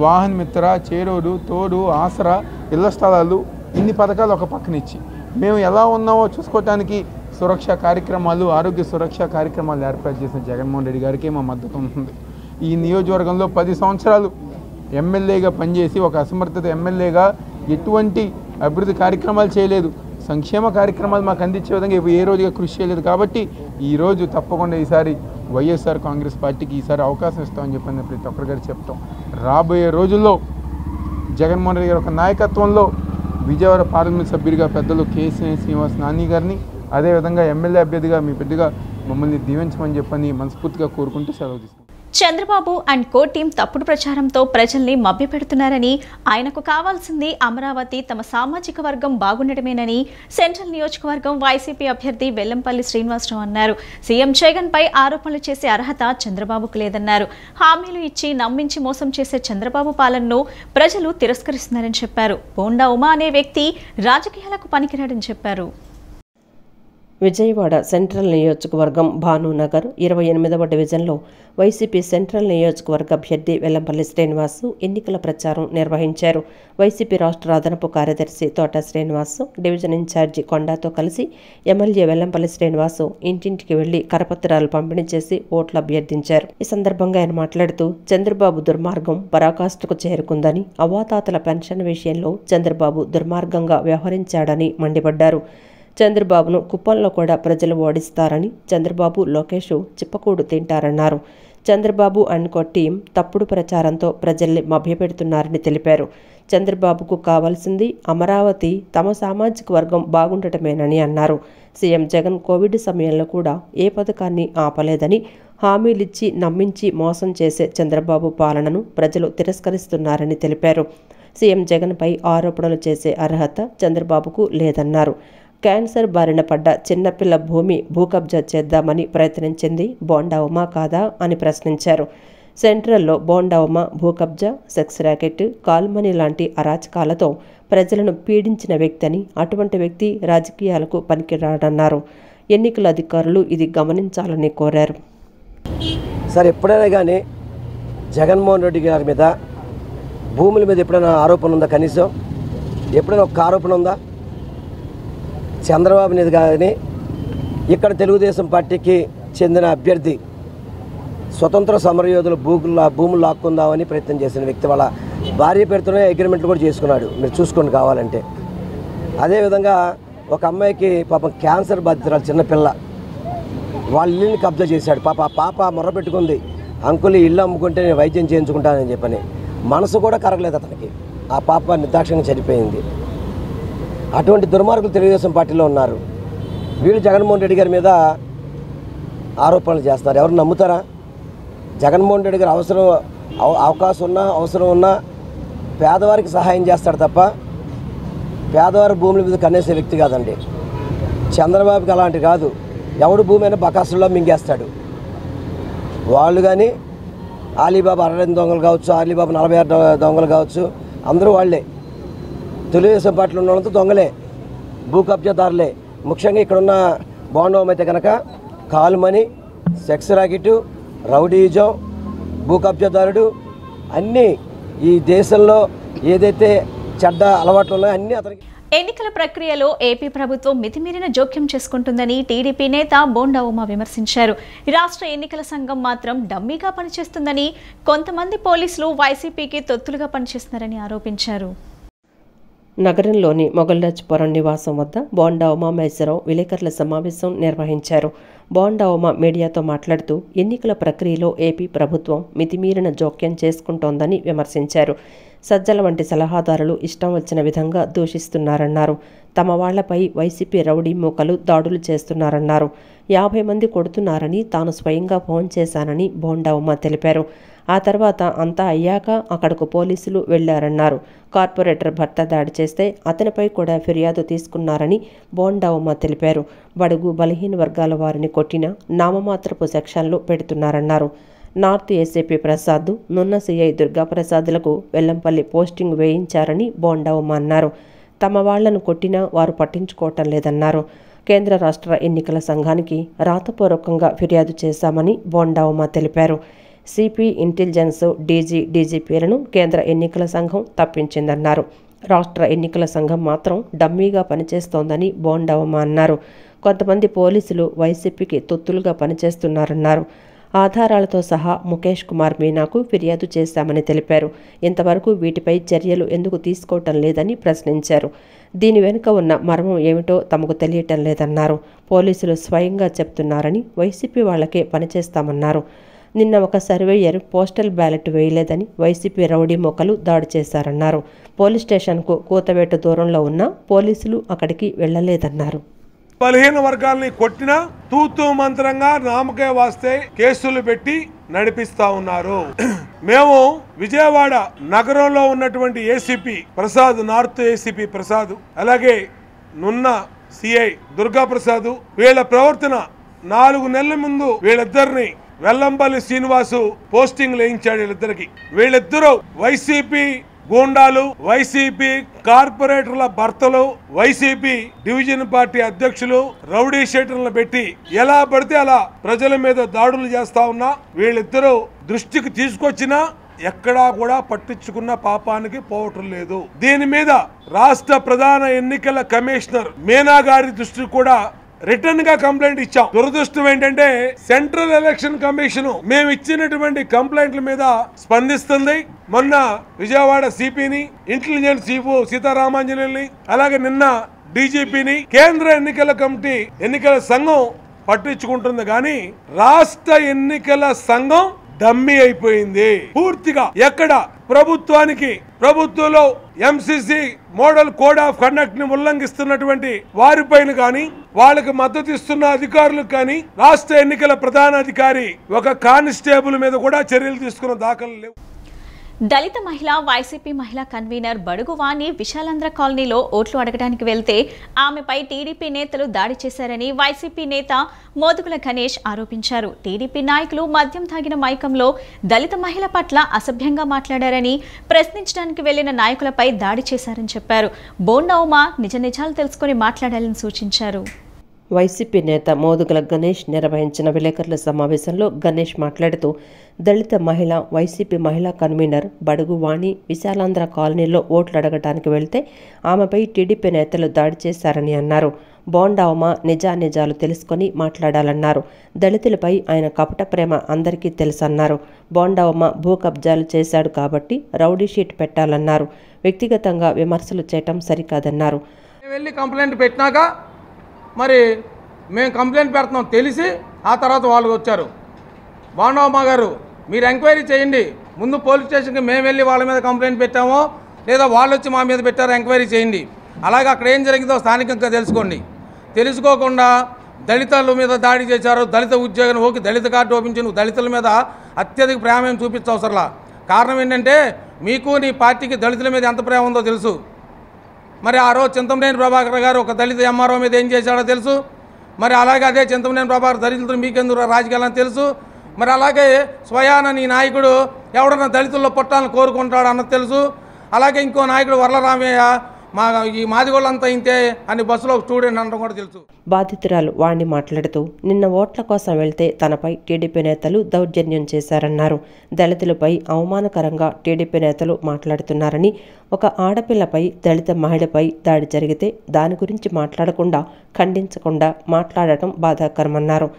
వాహన మిత్ర, చేరోడు, తోడు, ఆసరా, ఇళ్ల స్థలాలు ఇన్ని పథకాలు ఒక పక్కన ఇచ్చి మేము ఎలా ఉన్నామో చూసుకోవటానికి సురక్ష కార్యక్రమాలు, ఆరోగ్య సురక్ష కార్యక్రమాలు ఏర్పాటు చేసిన జగన్మోహన్ రెడ్డి గారికి మా మద్దతు ఉంటుంది. ఈ నియోజకవర్గంలో 10 సంవత్సరాలు ఎమ్మెల్యేగా పనిచేసి ఒక అసమర్థత ఎమ్మెల్యేగా ఎటువంటి అభివృద్ధి కార్యక్రమాలు చేయలేదు, సంక్షేమ కార్యక్రమాలు మాకు అందించే విధంగా ఏ రోజుగా కృషి చేయలేదు. కాబట్టి ఈరోజు తప్పకుండా ఈసారి వైఎస్ఆర్ కాంగ్రెస్ పార్టీకి ఈసారి అవకాశం ఇస్తామని చెప్పని ప్రతి ఒక్కరి గారు చెప్తాం. రాబోయే రోజుల్లో జగన్మోహన్ రెడ్డి గారి ఒక నాయకత్వంలో విజయవాడ పార్లమెంట్ సభ్యుడిగా పెద్దలు కేసీఆర్ శ్రీనివాస్ నాని గారిని, అదేవిధంగా ఎమ్మెల్యే అభ్యర్థిగా మీ పెద్దగా మమ్మల్ని దీవించమని చెప్పని మనస్ఫూర్తిగా కోరుకుంటూ సెలవు తీసుకుంటాం. చంద్రబాబు అండ్ కో టీం తప్పుడు ప్రచారంతో ప్రజల్ని మభ్యపెడుతున్నారని, ఆయనకు కావాల్సింది అమరావతి తమ సామాజిక వర్గం బాగుండటమేనని సెంట్రల్ నియోజకవర్గం వైసీపీ అభ్యర్థి వెల్లంపల్లి శ్రీనివాసరావు అన్నారు. సీఎం జగన్ పై ఆరోపణలు చేసే అర్హత చంద్రబాబుకు లేదన్నారు. హామీలు ఇచ్చి నమ్మించి మోసం చేసే చంద్రబాబు పాలనను ప్రజలు తిరస్కరిస్తున్నారని చెప్పారు. బోండా ఉమా అనే వ్యక్తి రాజకీయాలకు పనికిరాడని చెప్పారు. విజయవాడ సెంట్రల్ నియోజకవర్గం భానునగర్ 28వ డివిజన్లో వైసీపీ సెంట్రల్ నియోజకవర్గ అభ్యర్థి వెల్లంపల్లి శ్రీనివాసు ఎన్నికల ప్రచారం నిర్వహించారు. వైసీపీ రాష్ట్ర అదనపు కార్యదర్శి తోట శ్రీనివాసు, డివిజన్ ఇన్ఛార్జి కొండాతో కలిసి ఎమ్మెల్యే వెల్లంపల్లి శ్రీనివాసు ఇంటింటికి వెళ్లి కరపత్రాలు పంపిణీ చేసి ఓట్లు అభ్యర్థించారు. ఈ సందర్భంగా ఆయన మాట్లాడుతూ చంద్రబాబు దుర్మార్గం పరాకాష్ఠకు చేరుకుందని, అవ్వాతాతల పెన్షన్ విషయంలో చంద్రబాబు దుర్మార్గంగా వ్యవహరించాడని మండిపడ్డారు. చంద్రబాబును కుప్పంలో కూడా ప్రజలు ఓడిస్తారని, చంద్రబాబు లోకేష్ చిప్పకూడు తింటారన్నారు. చంద్రబాబు అండ్ కో టీం తప్పుడు ప్రచారంతో ప్రజల్ని మభ్యపెడుతున్నారని తెలిపారు. చంద్రబాబుకు కావాల్సింది అమరావతి తమ సామాజిక వర్గం బాగుండటమేనని అన్నారు. సీఎం జగన్ కోవిడ్ సమయంలో కూడా ఏ పథకాన్ని ఆపలేదని, హామీలిచ్చి నమ్మించి మోసం చేసే చంద్రబాబు పాలనను ప్రజలు తిరస్కరిస్తున్నారని తెలిపారు. సీఎం జగన్పై ఆరోపణలు చేసే అర్హత చంద్రబాబుకు లేదన్నారు. క్యాన్సర్ బారిన పడ్డ చిన్నపిల్ల భూమి భూకబ్జా చేద్దామని ప్రయత్నించింది బోండా ఉమా కాదా అని ప్రశ్నించారు. సెంట్రల్లో బోండా ఉమా భూకబ్జా, సెక్స్ ర్యాకెట్, కాల్మనీ లాంటి అరాచకాలతో ప్రజలను పీడించిన వ్యక్తి అని, అటువంటి వ్యక్తి రాజకీయాలకు పనికిరాడన్నారు. ఎన్నికల అధికారులు ఇది గమనించాలని కోరారు. సార్, ఎప్పుడైనా కానీ జగన్మోహన్ రెడ్డి గారి మీద భూముల మీద ఎప్పుడైనా ఆరోపణ ఉందా? కనీసం ఎప్పుడైనా ఒక ఆరోపణ ఉందా? చంద్రబాబు మీద కానీ ఇక్కడ తెలుగుదేశం పార్టీకి చెందిన అభ్యర్థి స్వతంత్ర సమరయోధులు భూములు లాక్కుందామని ప్రయత్నం చేసిన వ్యక్తి వాళ్ళ భార్య పేరుతోనే అగ్రిమెంట్లు కూడా చేసుకున్నాడు. మీరు చూసుకోండి కావాలంటే. అదేవిధంగా ఒక అమ్మాయికి పాపం క్యాన్సర్ బాధితురాలు చిన్నపిల్ల, వాళ్ళ ఇల్లుని కబ్జా చేశాడు. పాప మొర్రపెట్టుకుంది, అంకుల్ ఇల్లు అమ్ముకుంటే నేను వైద్యం చేయించుకుంటానని చెప్పని. మనసు కూడా కరగలేదు అతనికి. ఆ పాప నిర్దాక్షంగా చనిపోయింది. అటువంటి దుర్మార్గులు తెలుగుదేశం పార్టీలో ఉన్నారు. వీళ్ళు జగన్మోహన్ రెడ్డి గారి మీద ఆరోపణలు చేస్తారు. ఎవరు నమ్ముతారా? జగన్మోహన్ రెడ్డి గారు అవకాశం ఉన్నా అవసరం ఉన్నా పేదవారికి సహాయం చేస్తాడు తప్ప పేదవారి భూముల మీద కన్నేసే వ్యక్తి కాదండి. చంద్రబాబుకి అలాంటి కాదు. ఎవడు భూమి అయినా బకాసుల్లో మింగేస్తాడు. వాళ్ళు కానీ ఆలీబాబా 62 దొంగలు కావచ్చు, ఆలీబాబా 46 దొంగలు కావచ్చు, అందరూ వాళ్ళే. తెలుగుదేశం పార్టీలో ఉన్న వాళ్ళంతా దొంగలే, భూ కబ్జాదారులే. ముఖ్యంగా ఇక్కడున్న బాండవం అయితే కనుక కాల్మనీ, సెక్స్ ర్యాకెట్, రౌడీజం, భూ కబ్జాదారుడు అన్నీ ఈ దేశంలో ఏదైతే చెడ్డ అలవాట్లు ఉన్నాయో అన్నీ అతనికి. ఎన్నికల ప్రక్రియలో ఏపీ ప్రభుత్వం మితిమీరిన జోక్యం చేసుకుంటుందని టీడీపీ నేత బోండా ఉమా విమర్శించారు. రాష్ట్ర ఎన్నికల సంఘం మాత్రం డమ్మీగా పనిచేస్తుందని, కొంతమంది పోలీసులు వైసీపీకి తొత్తులుగా పనిచేస్తున్నారని ఆరోపించారు. నగరంలోని మొగల్రాజ్పురం నివాసం వద్ద బోండా ఉమా మహేశ్వరరావు విలేకరుల సమావేశం నిర్వహించారు. బోండా ఉమా మీడియాతో మాట్లాడుతూ ఎన్నికల ప్రక్రియలో ఏపీ ప్రభుత్వం మితిమీరిన జోక్యం చేసుకుంటోందని విమర్శించారు. సజ్జల వంటి సలహాదారులు ఇష్టం వచ్చిన విధంగా దూషిస్తున్నారన్నారు. తమ వాళ్లపై వైసీపీ రౌడీ మూకలు దాడులు చేస్తున్నారన్నారు. 50 మంది కొడుతున్నారని తాను స్వయంగా ఫోన్ చేశానని బోండా ఉమా తెలిపారు. ఆ తర్వాత అంతా అయ్యాక అక్కడకు పోలీసులు వెళ్లారన్నారు. కార్పొరేటర్ భర్త దాడి చేస్తే అతనిపై కూడా ఫిర్యాదు తీసుకున్నారని బోండా ఉమా తెలిపారు. బడుగు బలహీన వర్గాల వారిని కొట్టిన నామమాత్రపు సెక్షన్లు పెడుతున్నారన్నారు. నార్త్ ఏసీపీ ప్రసాద్, నున్న సిఐ దుర్గాప్రసాద్లకు వెల్లంపల్లి పోస్టింగ్ వేయించారని బోండా ఉమా అన్నారు. తమ వాళ్లను కొట్టినా వారు పట్టించుకోవటం లేదన్నారు. కేంద్ర రాష్ట్ర ఎన్నికల సంఘానికి రాతపూర్వకంగా ఫిర్యాదు చేశామని బోండా ఉమా తెలిపారు. సిపి, ఇంటెలిజెన్స్, డీజీపీలను కేంద్ర ఎన్నికల సంఘం తప్పించిందన్నారు. రాష్ట్ర ఎన్నికల సంఘం మాత్రం డమ్మీగా పనిచేస్తోందని బోండవమ్మ అన్నారు. కొంతమంది పోలీసులు వైసీపీకి తొత్తులుగా పనిచేస్తున్నారన్నారు. ఆధారాలతో సహా ముఖేష్ కుమార్ మీనాకు ఫిర్యాదు చేశామని తెలిపారు. ఇంతవరకు వీటిపై చర్యలు ఎందుకు తీసుకోవటం లేదని ప్రశ్నించారు. దీని వెనుక ఉన్న మర్మం ఏమిటో తమకు తెలియటం లేదన్నారు. పోలీసులు స్వయంగా చెప్తున్నారని వైసీపీ వాళ్లకే పనిచేస్తామన్నారు. నిన్న ఒక సర్వేయర్ పోస్టల్ బ్యాలెట్ వేయలేదని వైసీపీ రౌడీ మొక్కలు దాడి చేశారన్నారు. పోలీస్ స్టేషన్కు కూతవేటు దూరంలో ఉన్న పోలీసులు అక్కడికి వెళ్లలేదన్నారు. బలహీన వర్గాల్ని కొట్టినా తూతూ మంత్రంగా నామకే వాస్తే కేసులు పెట్టి నడిపిస్తా ఉన్నారు. మేము విజయవాడ నగరంలో ఉన్నటువంటి ACP Prasad, north ACP Prasad, అలాగే నున్న సిఐ దుర్గా ప్రసాద్, వీళ్ళ ప్రవర్తన 4 నెలల ముందు వీళ్ళిద్దరిని వెల్లంపల్లి శ్రీనివాసు పోస్టింగ్ వేయించాడు. వీళ్ళిద్దరూ వైసీపీ గూండాలు, వైసీపీ కార్పొరేటర్ల భర్తలు, వైసీపీ డివిజన్ పార్టీ అధ్యక్షులు రౌడీ షీటర్లను పెట్టి ఎలా పడితే అలా ప్రజల మీద దాడులు చేస్తా ఉన్నా వీళ్ళిద్దరూ దృష్టికి తీసుకొచ్చినా ఎక్కడా కూడా పట్టించుకున్న పాపానికి పోవటం లేదు. దీని మీద రాష్ట్ర ప్రధాన ఎన్నికల కమిషనర్ మీనా గారి దృష్టికి కూడా రిటర్న్ గా కంప్లైంట్ ఇచ్చాం. దురదృష్టం ఏంటంటే సెంట్రల్ ఎలక్షన్ కమిషన్ మేము ఇచ్చినటువంటి కంప్లైంట్ల మీద స్పందిస్తుంది. మొన్న విజయవాడ సిపిని, ఇంటెలిజెన్స్ చీఫ్ సీతారామాంజనేయుల్ని, అలాగే నిన్న డీజీపీని కేంద్ర ఎన్నికల కమిటీ, ఎన్నికల సంఘం పట్టించుకుంటుంది. కానీ రాష్ట్ర ఎన్నికల సంఘం డమ్మీ అయిపోయింది పూర్తిగా. ఎక్కడ ప్రభుత్వంలో MCC model code of conduct ని ఉల్లంఘిస్తున్నటువంటి వారిపైన కానీ, వాళ్ళకి మద్దతు ఇస్తున్న అధికారులకు కానీ రాష్ట్ర ఎన్నికల ప్రధాన అధికారి ఒక కానిస్టేబుల్ మీద కూడా చర్యలు తీసుకున్న దాఖలు లేవు. దళిత మహిళ వైసీపీ మహిళా కన్వీనర్ బడుగు వాణి విశాలాంధ్ర కాలనీలో ఓట్లు అడగడానికి వెళ్తే ఆమెపై టీడీపీ నేతలు దాడి చేశారని వైసీపీ నేత మోదుగుల గణేష్ ఆరోపించారు. టీడీపీ నాయకులు మద్యం తాగిన మైకంలో దళిత మహిళ పట్ల అసభ్యంగా మాట్లాడారని, ప్రశ్నించడానికి వెళ్లిన నాయకులపై దాడి చేశారని చెప్పారు. బోండవమ్మ నిజ నిజాలు తెలుసుకుని మాట్లాడాలని సూచించారు. వైసీపీ నేత మోదుగుల గణేష్ నిర్వహించిన విలేకరుల సమావేశంలో గణేష్ మాట్లాడుతూ, దళిత మహిళ వైసీపీ మహిళా కన్వీనర్ బడుగు వాణి విశాలాంధ్ర కాలనీలో ఓట్లు అడగడానికి వెళ్తే ఆమెపై టీడీపీ నేతలు దాడి చేశారని అన్నారు. బోండావమ్మ నిజానిజాలు తెలుసుకొని మాట్లాడాలన్నారు. దళితులపై ఆయన కపట ప్రేమ అందరికీ తెలుసన్నారు. బోండావమ్మ భూ కబ్జాలు చేశాడు కాబట్టి రౌడీ షీట్ పెట్టాలన్నారు. వ్యక్తిగతంగా విమర్శలు చేయటం సరికాదన్నారు. వెళ్ళి కంప్లైంట్ పెట్టినాక మరి మేము కంప్లైంట్ పెడుతున్నాం తెలిసి ఆ తర్వాత వాళ్ళు వచ్చారు. బోండవమ్మ గారు మీరు ఎంక్వైరీ చేయండి. ముందు పోలీస్ స్టేషన్కి మేము వెళ్ళి వాళ్ళ మీద కంప్లైంట్ పెట్టామో లేదా వాళ్ళు వచ్చి మా మీద పెట్టారో ఎంక్వైరీ చేయండి. అలాగే అక్కడ ఏం జరిగిందో స్థానికంగా తెలుసుకోండి. తెలుసుకోకుండా దళితుల మీద దాడి చేశారు, దళిత ఉద్యోగం ఓకే దళిత కార్డు ఓపించి నువ్వు దళితుల మీద అత్యధిక ప్రేమ ఏం చూపించవసరలా. కారణం ఏంటంటే మీకు నీ పార్టీకి దళితుల మీద ఎంత ప్రేమ ఉందో తెలుసు. మరి ఆ రోజు చింతమనేని ప్రభాకర్ గారు ఒక దళిత ఎంఆర్ఓ మీద ఏం చేశాడో తెలుసు. మరి అలాగే అదే చింతమనేని ప్రభాకర్ దళితులు మీకెందుకు రాజకీయాలని తెలుసు. మరి అలాగే స్వయాన నీ నాయకుడు ఎవడన్నా దళితుల్లో పుట్టాలని కోరుకుంటాడు అన్నది తెలుసు. అలాగే ఇంకో నాయకుడు వరలరామయ్య ఈ మాదిగోళ్ళంతా ఇంతే అని బస్సులో స్టూడెంట్ అనడం కూడా తెలుసు. బాధితురాలు వాణి మాట్లాడుతూ, నిన్న ఓట్ల కోసం వెళ్తే తనపై టీడీపీ నేతలు దౌర్జన్యం చేశారన్నారు. దళితులపై అవమానకరంగా టీడీపీ నేతలు మాట్లాడుతున్నారని, ఒక ఆడపిల్లపై దళిత మహిళపై దాడి జరిగితే దాని గురించి మాట్లాడకుండా, ఖండించకుండా మాట్లాడటం బాధాకరమన్నారు.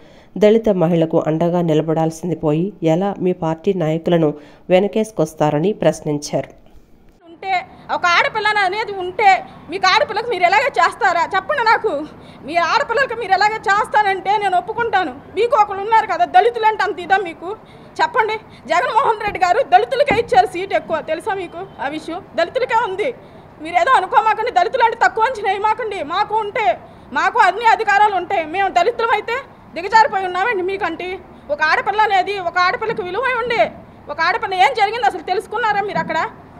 దళిత మహిళకు అండగా నిలబడాల్సింది పోయి ఎలా మీ పార్టీ నాయకులను వెనకేసుకొస్తారని ప్రశ్నించారు. ఒక ఆడపిల్ల అనేది ఉంటే మీకు ఆడపిల్లకు మీరు ఎలాగే చేస్తారా చెప్పండి. నాకు మీ ఆడపిల్లలకు మీరు ఎలాగే చేస్తానంటే నేను ఒప్పుకుంటాను. మీకు ఒకళ్ళు ఉన్నారు కదా దళితులు అంటే అంత ఇదా మీకు చెప్పండి. జగన్మోహన్ రెడ్డి గారు దళితులకే ఇచ్చారు సీట్ ఎక్కువ తెలుసా మీకు? ఆ విషయం దళితులకే ఉంది. మీరు ఏదో అనుకోమాకండి, దళితులు అంటే తక్కువ అంచనా వేయమాకండి. మాకు ఉంటే మాకు అన్ని అధికారాలు ఉంటాయి. మేము దళితులం అయితే దిగజారిపోయి ఉన్నామండి మీకంటే. ఒక ఆడపిల్ల అనేది ఒక ఆడపిల్లకు విలువ ఉండి, ఒక ఆడపిల్ల ఏం జరిగింది అసలు తెలుసుకున్నారా మీరు? అక్కడ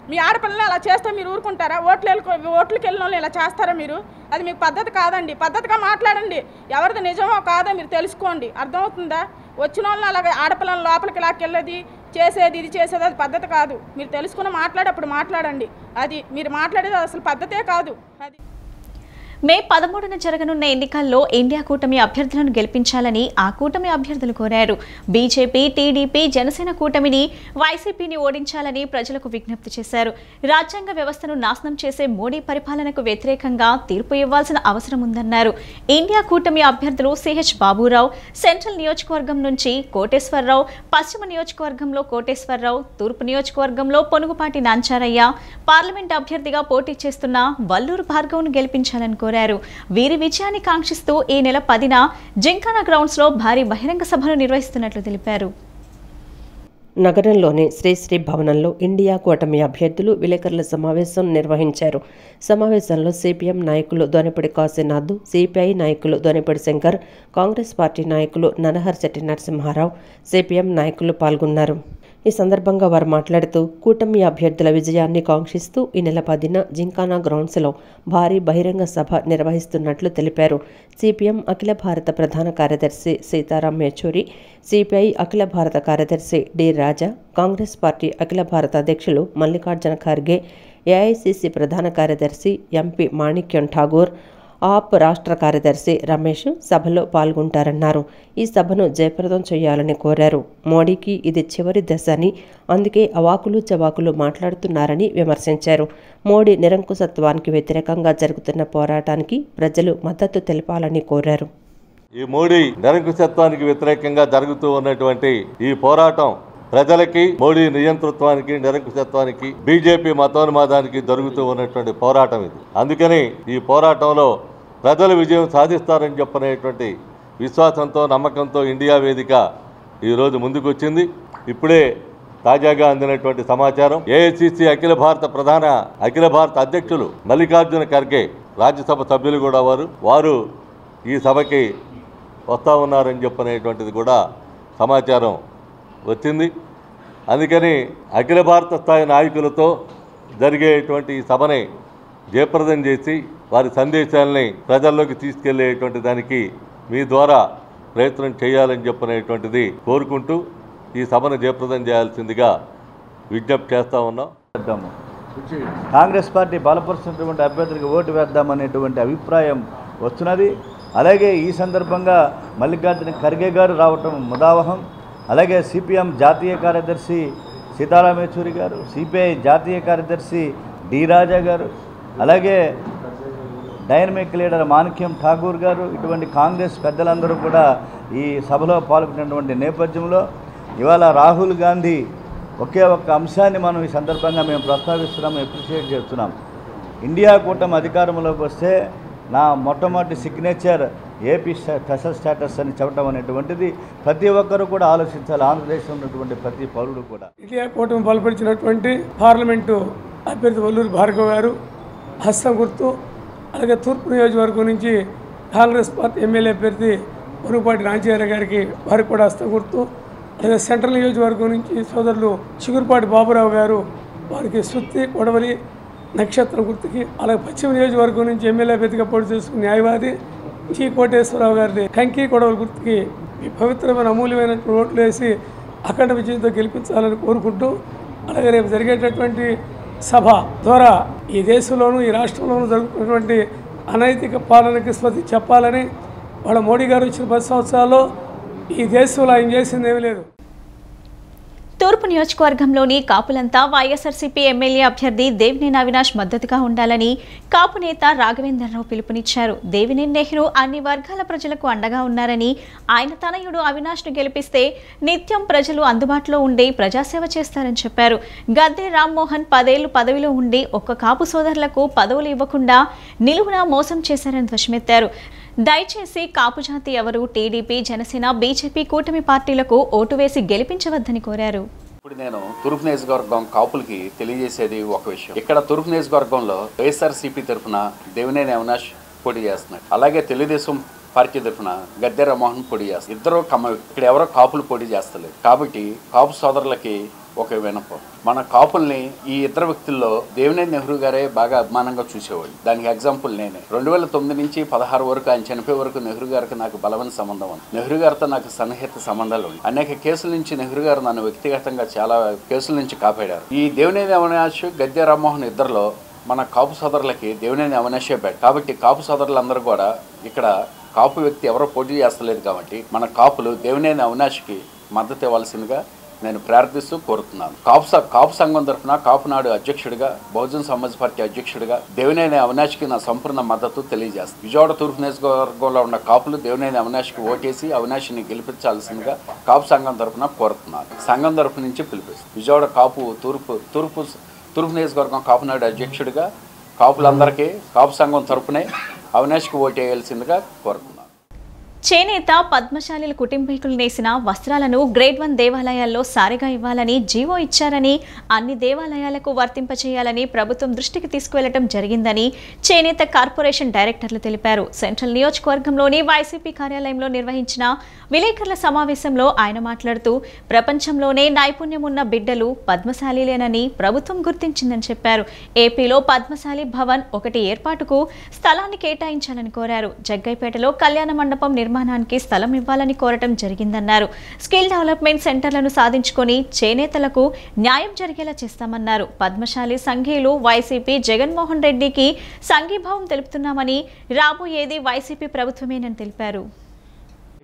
మీ ఆడపిల్లని అలా చేస్తే మీరు ఊరుకుంటారా? ఓట్లకి వెళ్ళిన వాళ్ళు ఇలా చేస్తారా మీరు? అది మీకు పద్ధతి కాదండి. పద్ధతిగా మాట్లాడండి. ఎవరిది నిజమో కాదో మీరు తెలుసుకోండి. అర్థమవుతుందా? వచ్చిన వాళ్ళని అలాగే ఆడపిల్లల లోపలికి లాక్కెళ్ళేది చేసేది ఇది చేసేది అది పద్ధతి కాదు. మీరు తెలుసుకుని మాట్లాడేప్పుడు మాట్లాడండి. అది మీరు మాట్లాడేది అసలు పద్ధతే కాదు. అది మే 13న జరగనున్న ఎన్నికల్లో ఇండియా కూటమి అభ్యర్థులను గెలిపించాలని ఆ కూటమి అభ్యర్థులు కోరారు. బీజేపీ, టీడీపీ, జనసేన కూటమిని, వైసీపీని ఓడించాలని ప్రజలకు విజ్ఞప్తి చేశారు. రాజ్యాంగ వ్యవస్థను నాశనం చేసే మోడీ పరిపాలనకు వ్యతిరేకంగా తీర్పు ఇవ్వాల్సిన అవసరం ఉందన్నారు. ఇండియా కూటమి అభ్యర్థులు సిహెచ్ బాబురావు సెంట్రల్ నియోజకవర్గం నుంచి కోటేశ్వరరావు, పశ్చిమ నియోజకవర్గంలో కోటేశ్వరరావు, తూర్పు నియోజకవర్గంలో పొనుగుపాటి నాంచారయ్య, పార్లమెంట్ అభ్యర్థిగా పోటీ చేస్తున్న వల్లూరు భార్గవ్ను గెలిపించాలని కోరారు. వీరి విజయాన్ని కాంక్షిస్తూ ఈ నెల 10న జింకానా గ్రౌండ్స్ లో భారీ బహిరంగ సభను నిర్వహిస్తున్నట్లు తెలిపారు. నగరంలోని శ్రీశ్రీ భవనంలో ఇండియా కూటమి అభ్యర్థులు విలేకరుల సమావేశం నిర్వహించారు. సమావేశంలో సిపిఎం నాయకులు దొనపడి కాశీనాథ్, సిపిఐ నాయకులు దొనపడి శంకర్, కాంగ్రెస్ పార్టీ నాయకులు నరహర్శెట్టి నరసింహారావు, సిపిఎం నాయకులు పాల్గొన్నారు. ఈ సందర్భంగా వారు మాట్లాడుతూ కూటమి అభ్యర్థుల విజయాన్ని కాంక్షిస్తూ ఈ నెల 10న జింకానా గ్రౌండ్స్లో భారీ బహిరంగ సభ నిర్వహిస్తున్నట్లు తెలిపారు. సిపిఎం అఖిల భారత ప్రధాన కార్యదర్శి సీతారాం యేచూరి, సిపిఐ అఖిల భారత కార్యదర్శి డి రాజా, కాంగ్రెస్ పార్టీ అఖిల భారత అధ్యక్షులు మల్లికార్జున ఖర్గే, ఏఐసిసి ప్రధాన కార్యదర్శి ఎంపీ మాణిక్యం ఠాగూర్, ఆప్ రాష్ట్ర కార్యదర్శి రమేష్ సభలో పాల్గొంటారన్నారు. ఈ సభను జయప్రదం చేయాలని కోరారు. మోడీకి ఇది చివరి దశ అని, అందుకే అవాకులు చవాకులు మాట్లాడుతున్నారని విమర్శించారు. మోడీ నిరంకుశత్వానికి వ్యతిరేకంగా జరుగుతున్న పోరాటానికి ప్రజలు మద్దతు తెలపాలని కోరారు. ఈ మోడీ నిరంకుశత్వానికి వ్యతిరేకంగా జరుగుతూ ఉన్నటువంటి ఈ పోరాటం ప్రజలకి, మోడీ నియంతృత్వానికి, నిరంకుశత్వానికి, బీజేపీ మతోన్మాదానికి జరుగుతూ ఉన్నటువంటి పోరాటం ఇది. అందుకని ఈ పోరాటంలో ప్రజలు విజయం సాధిస్తారని చెప్పనేటువంటి విశ్వాసంతో, నమ్మకంతో ఇండియా వేదిక ఈరోజు ముందుకు వచ్చింది. ఇప్పుడే తాజాగా అందినటువంటి సమాచారం, ఏఐసిసి అఖిల భారత అధ్యక్షులు మల్లికార్జున ఖర్గే, రాజ్యసభ సభ్యులు కూడా వారు ఈ సభకి వస్తూ ఉన్నారని చెప్పనేటువంటిది కూడా సమాచారం వచ్చింది. అందుకని అఖిల భారత స్థాయి నాయకులతో జరిగేటువంటి ఈ సభని జయప్రదం చేసి వారి సందేశాలని ప్రజల్లోకి తీసుకెళ్లేటువంటి దానికి మీ ద్వారా ప్రయత్నం చేయాలని చెప్పనేటువంటిది కోరుకుంటూ ఈ సభను జయప్రదం చేయాల్సిందిగా విజ్ఞప్తి చేస్తూ ఉన్నాం. కాంగ్రెస్ పార్టీ బలపరుస్తున్నటువంటి అభ్యర్థులకు ఓటు వేద్దామనేటువంటి అభిప్రాయం వస్తున్నది. అలాగే ఈ సందర్భంగా మల్లికార్జున ఖర్గే గారు రావటం ముదావహం. అలాగే సిపిఎం జాతీయ కార్యదర్శి సీతారాం యేచూరి గారు, సిపిఐ జాతీయ కార్యదర్శి డి రాజా గారు, అలాగే డైనమిక్ లీడర్ మాణిక్యం ఠాగూర్ గారు, ఇటువంటి కాంగ్రెస్ పెద్దలందరూ కూడా ఈ సభలో పాల్గొన్నటువంటి నేపథ్యంలో ఇవాళ రాహుల్ గాంధీ ఒకే ఒక్క అంశాన్ని మనం ఈ సందర్భంగా మేము ప్రస్తావిస్తున్నాం, అప్రిషియేట్ చేస్తున్నాం. ఇండియా కూటమి అధికారంలోకి వస్తే నా మొట్టమొదటి సిగ్నేచర్ ఏపీ స్పెషల్ స్టేటస్ అని చెప్పడం అనేటువంటిది ప్రతి ఒక్కరూ కూడా ఆలోచించాలి. ఆంధ్రప్రదేశ్లో ఉన్నటువంటి ప్రతి పౌరుడు కూడా. ఇండియా కూటమి బలపరిచినటువంటి పార్లమెంటు అభ్యర్థి వల్లూరు భార్గవ్ గారు హస్తం గుర్తు, అలాగే తూర్పు నియోజకవర్గం నుంచి కాంగ్రెస్ పార్టీ ఎమ్మెల్యే అభ్యర్థి పొనుగుపాటి నాంచారయ్య గారికి వారికి కూడా హస్తం గుర్తు, అలాగే సెంట్రల్ నియోజకవర్గం నుంచి సోదరులు చిగురుపాటి బాబురావు గారు వారికి సుత్తి, కొడవలి, నక్షత్రం గుర్తుకి, అలాగే పశ్చిమ నియోజకవర్గం నుంచి ఎమ్మెల్యే అభ్యర్థిగా పోటీ చేసుకున్న న్యాయవాది జి కోటేశ్వరరావు గారిని కంకి, కొడవలి గుర్తుకి ఈ పవిత్రమైన అమూల్యమైన ఓట్లు వేసి అఖండ విజయంతో గెలిపించాలని కోరుకుంటూ, అలాగే రేపు జరిగేటటువంటి సభ ద్వారా ఈ దేశంలోనూ ఈ రాష్ట్రంలోనూ జరుగుతున్నటువంటి అనైతిక పాలనకి స్వస్తి చెప్పాలని, వాళ్ళ మోడీ గారు వచ్చిన 10 సంవత్సరాల్లో ఈ దేశంలో ఆయన చేసింది ఏమీ లేదు. తూర్పు నియోజకవర్గంలోని కాపులంతా వైఎస్ఆర్సీపీ ఎమ్మెల్యే అభ్యర్థి దేవినేని అవినాష్ మద్దతుగా ఉండాలని కాపు నేత రాఘవేంద్రరావు పిలుపునిచ్చారు. దేవినేని నెహ్రూ అన్ని వర్గాల ప్రజలకు అండగా ఉన్నారని, ఆయన తనయుడు అవినాష్ను గెలిపిస్తే నిత్యం ప్రజలు అందుబాటులో ఉండి ప్రజాసేవ చేస్తారని చెప్పారు. గద్దె రామ్మోహన్ 10 ఏళ్లు పదవిలో ఉండి ఒక్క కాపు సోదరులకు పదవులు ఇవ్వకుండా నిలువునా మోసం చేశారని ధ్వజమెత్తారు. దయచేసి కాపు జాతి ఎవరు టీడీపీ, జనసేన, బీజేపీ కూటమి పార్టీలకు ఓటు వేసి గెలిపించవద్దని కోరారు. ఇప్పుడు నేను తూర్పు నియోజకవర్గం కాపులకి తెలియజేసేది ఒక విషయం. ఇక్కడ తూర్పు నియోజకవర్గంలో వైఎస్ఆర్సీపీ తరఫున దేవినేని అవినాష్ పోటీ చేస్తున్నాడు. అలాగే తెలుగుదేశం పార్టీ తరఫున గద్దె రామ్మోహన్ పోటీ చేస్తారు. ఇద్దరు ఇక్కడ ఎవరో కాపులు పోటీ చేస్తలేదు. కాబట్టి కాపు సోదరులకి ఒక వినపం, మన కాపుల్ని ఈ ఇద్దరు వ్యక్తుల్లో దేవినేని నెహ్రూ గారే బాగా అభిమానంగా చూసేవాళ్ళు. దానికి ఎగ్జాంపుల్ నేనే. 2009 నుంచి 16 వరకు ఆయన చనిపోయే వరకు నెహ్రూ గారికి నాకు బలమైన సంబంధం ఉంది. నెహ్రూ గారితో నాకు సన్నిహిత సంబంధాలు ఉన్నాయి. అనేక కేసుల నుంచి నెహ్రూ గారు నన్ను వ్యక్తిగతంగా చాలా కేసుల నుంచి కాపాడారు. ఈ దేవినేని అవినాష్, గద్దె రామ్మోహన్ ఇద్దరిలో మన కాపు సోదరులకి దేవినేని అవినాషే బెట్. కాబట్టి కాపు సోదరులందరూ కూడా ఇక్కడ కాపు వ్యక్తి ఎవరో పోటీ చేస్తలేదు కాబట్టి మన కాపులు దేవినేని అవినాష్కి మద్దతు ఇవ్వాల్సిందిగా నేను ప్రార్థిస్తూ కోరుతున్నాను. కాపు సంఘం తరఫున కాపునాడు అధ్యక్షుడిగా, బహుజన్ సమాజ్ పార్టీ అధ్యక్షుడిగా దేవినేని అవినాష్కి నా సంపూర్ణ మద్దతు తెలియజేస్తాను. విజయవాడ తూర్పు నియోజకవర్గంలో ఉన్న కాపులు దేవినేని అవినాష్కి ఓటేసి అవినాష్ని గెలిపించాల్సిందిగా కాపు సంఘం తరఫున కోరుతున్నాను. సంఘం తరఫు నుంచి పిలిపిస్తాను. విజయవాడ కాపు తూర్పు నియోజకవర్గం కాపునాడు అధ్యక్షుడిగా కాపులందరికీ కాపు సంఘం తరఫునే అవినాష్కి ఓటేయాల్సిందిగా కోరుతున్నాను. చేనేత పద్మశాలిల కుటుంబీకులు నేసిన వస్త్రాలను గ్రేడ్ 1 దేవాలయాల్లో సారిగా ఇవ్వాలని జీవో ఇచ్చారని, అన్ని దేవాలయాలకు వర్తింపచేయాలని ప్రభుత్వం దృష్టికి తీసుకువెళ్లడం జరిగిందని చేనేత కార్పొరేషన్ డైరెక్టర్లు తెలిపారు. సెంట్రల్ నియోజకవర్గంలోని వైసీపీ కార్యాలయంలో నిర్వహించిన విలేకరుల సమావేశంలో ఆయన మాట్లాడుతూ ప్రపంచంలోనే నైపుణ్యం ఉన్న బిడ్డలు పద్మశాలిలేనని ప్రభుత్వం గుర్తించిందని చెప్పారు. ఏపీలో పద్మశాలి భవన్ 1 ఏర్పాటుకు స్థలాన్ని కేటాయించాలని కోరారు. జగ్గైపేటలో కళ్యాణ మండపం నిర్మాణానికి స్థలం ఇవ్వాలని కోరటం జరిగిందన్నారు. స్కిల్ డెవలప్మెంట్ సెంటర్లను సాధించుకొని చేనేతలకు న్యాయం జరిగేలా చేస్తామన్నారు. పద్మశాలి సంఘీయులు వైసీపీ జగన్మోహన్ రెడ్డికి సంఘీభావం తెలుపుతున్నామని, రాబోయేది వైసీపీ ప్రభుత్వమేనని తెలిపారు.